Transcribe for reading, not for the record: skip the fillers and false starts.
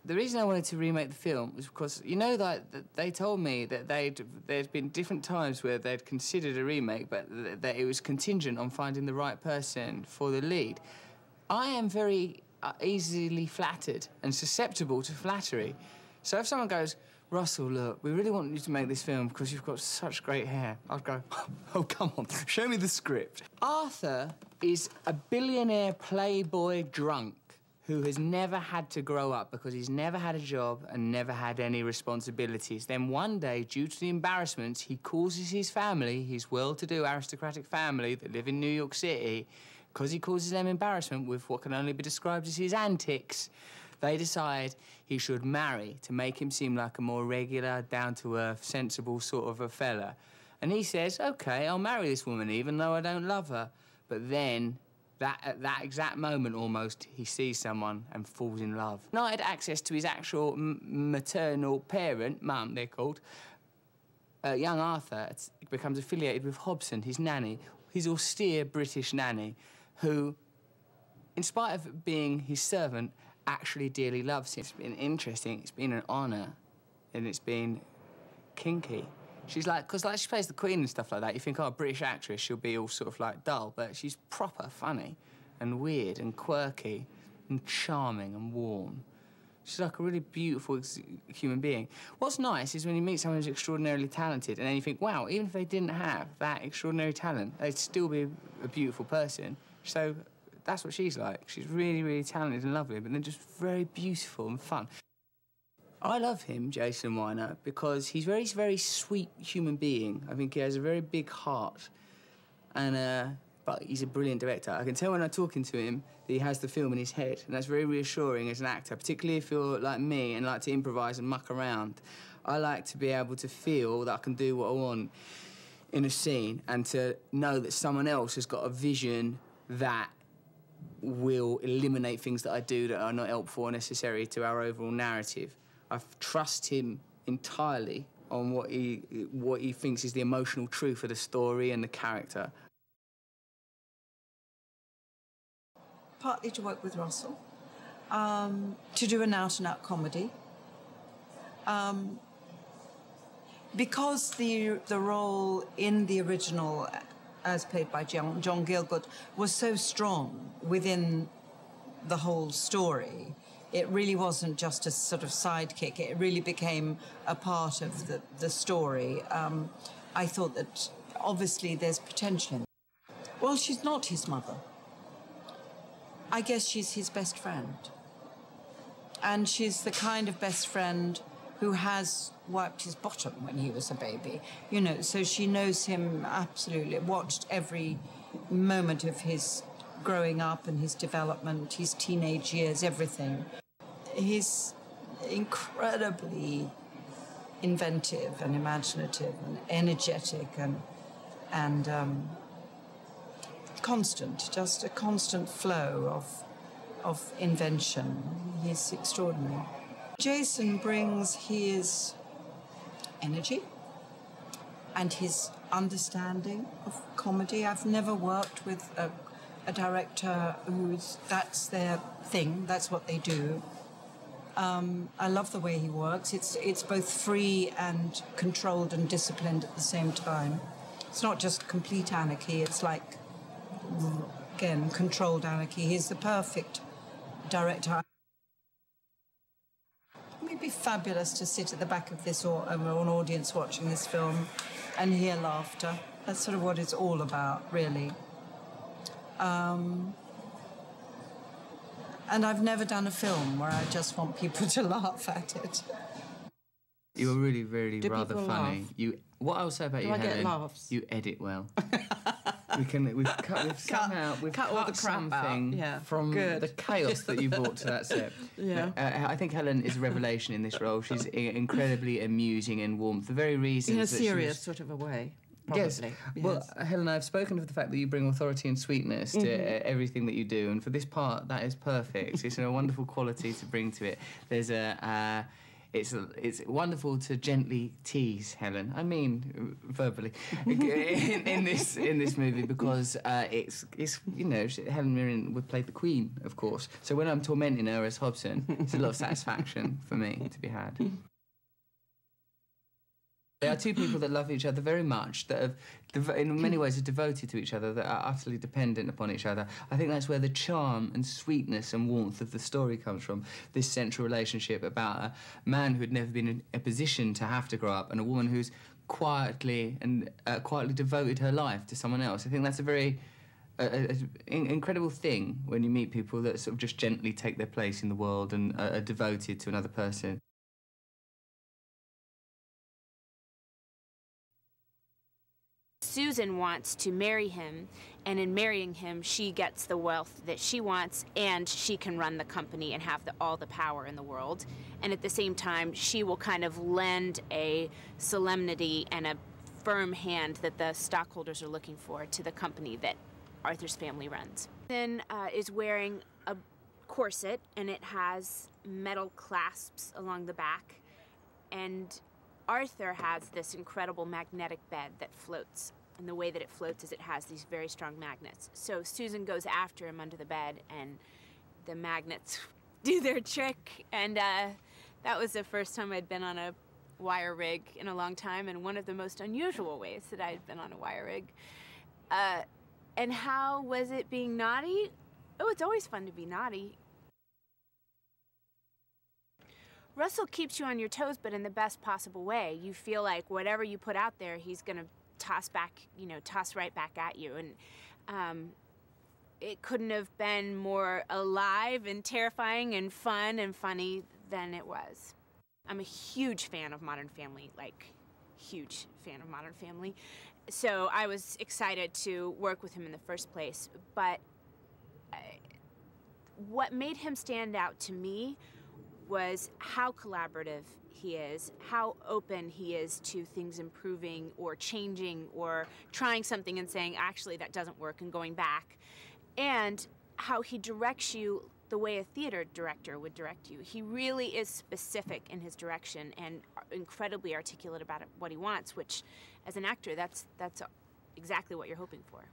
the reason I wanted to remake the film was because, you know, that they told me that there'd been different times where they'd considered a remake, but that it was contingent on finding the right person for the lead. I am very easily flattered and susceptible to flattery. So if someone goes, Russell, look, we really want you to make this film because you've got such great hair, I'd go, oh, come on, show me the script. Arthur is a billionaire playboy drunk who has never had to grow up because he's never had a job and never had any responsibilities. Then one day, due to the embarrassments, he causes his family, his well-to-do aristocratic family that live in New York City, because he causes them embarrassment with what can only be described as his antics, they decide he should marry to make him seem like a more regular, down-to-earth, sensible sort of a fella. And he says, OK, I'll marry this woman even though I don't love her. But then, at that exact moment, almost, he sees someone and falls in love. Now, had access to his actual maternal parent, mum, they're called. Young Arthur becomes affiliated with Hobson, his nanny, his austere British nanny, who, in spite of being his servant, actually dearly loves him. It's been interesting, it's been an honour, and it's been kinky. She's like, because like she plays the Queen and stuff like that, you think, oh, a British actress, she'll be all sort of like dull, but she's proper funny and weird and quirky and charming and warm. She's like a really beautiful human being. What's nice is when you meet someone who's extraordinarily talented and then you think, wow, even if they didn't have that extraordinary talent, they'd still be a beautiful person. So that's what she's like. She's really, really talented and lovely, but then just very beautiful and fun. I love him, Jason Weiner, because he's a very, very sweet human being. I think he has a very big heart, and but he's a brilliant director. I can tell when I'm talking to him that he has the film in his head, and that's very reassuring as an actor, particularly if you're like me and like to improvise and muck around. I like to be able to feel that I can do what I want in a scene and to know that someone else has got a vision that will eliminate things that I do that are not helpful or necessary to our overall narrative. I trust him entirely on what he thinks is the emotional truth of the story and the character. Partly to work with Russell, to do an out-and-out comedy. Because the role in the original, as played by John Gielgud, was so strong within the whole story, it really wasn't just a sort of sidekick. It really became a part of the story. I thought that, obviously, there's potential in it. Well, she's not his mother. I guess she's his best friend. And she's the kind of best friend who has wiped his bottom when he was a baby. You know, so she knows him absolutely, watched every moment of his growing up and his development, his teenage years, everything. He's incredibly inventive and imaginative and energetic and constant, just a constant flow of invention. He's extraordinary. Jason brings his energy and his understanding of comedy. I've never worked with a director that's their thing, that's what they do. I love the way he works. It's both free and controlled and disciplined at the same time. It's not just complete anarchy, it's like, again, controlled anarchy. He's the perfect director. It would be fabulous to sit at the back of this or an audience watching this film and hear laughter. That's sort of what it's all about, really. And I've never done a film where I just want people to laugh at it. You're really, really rather funny. Laugh? What I will say about you, Helen, get laughs? You edit well. We've cut all the crap something from the chaos that you brought to that set. Yeah. I think Helen is a revelation in this role. She's incredibly amusing and warm for the very reasons in a that serious sort of a way. Probably. Yes. Well, Helen, I've spoken of the fact that you bring authority and sweetness to everything that you do, and for this part, that is perfect. It's a wonderful quality to bring to it. There's it's wonderful to gently tease Helen. I mean, verbally, in this movie, because it's you know, Helen Mirren would play the Queen, of course. So when I'm tormenting her as Hobson, it's a lot of satisfaction for me to be had. They are two people that love each other very much, that have, in many ways, are devoted to each other, that are utterly dependent upon each other. I think that's where the charm and sweetness and warmth of the story comes from, this central relationship about a man who had never been in a position to have to grow up and a woman who's quietly devoted her life to someone else. I think that's a very incredible thing when you meet people that sort of just gently take their place in the world and are devoted to another person. Susan wants to marry him, and in marrying him, she gets the wealth that she wants, and she can run the company and have all the power in the world. And at the same time, she will kind of lend a solemnity and a firm hand that the stockholders are looking for to the company that Arthur's family runs. Then is wearing a corset, and it has metal clasps along the back, and Arthur has this incredible magnetic bed that floats. And the way that it floats is it has these very strong magnets. So Susan goes after him under the bed, and the magnets do their trick. And that was the first time I'd been on a wire rig in a long time, and one of the most unusual ways that I'd been on a wire rig. And how was it being naughty? Oh, it's always fun to be naughty. Russell keeps you on your toes, but in the best possible way. You feel like whatever you put out there, he's gonna toss back, you know, toss right back at you. And it couldn't have been more alive and terrifying and fun and funny than it was. I'm a huge fan of Modern Family, like, huge fan of Modern Family. So I was excited to work with him in the first place. But what made him stand out to me was how collaborative he is, how open he is to things improving or changing or trying something and saying, actually, that doesn't work, and going back, and how he directs you the way a theater director would direct you. He really is specific in his direction and incredibly articulate about what he wants, which, as an actor, that's exactly what you're hoping for.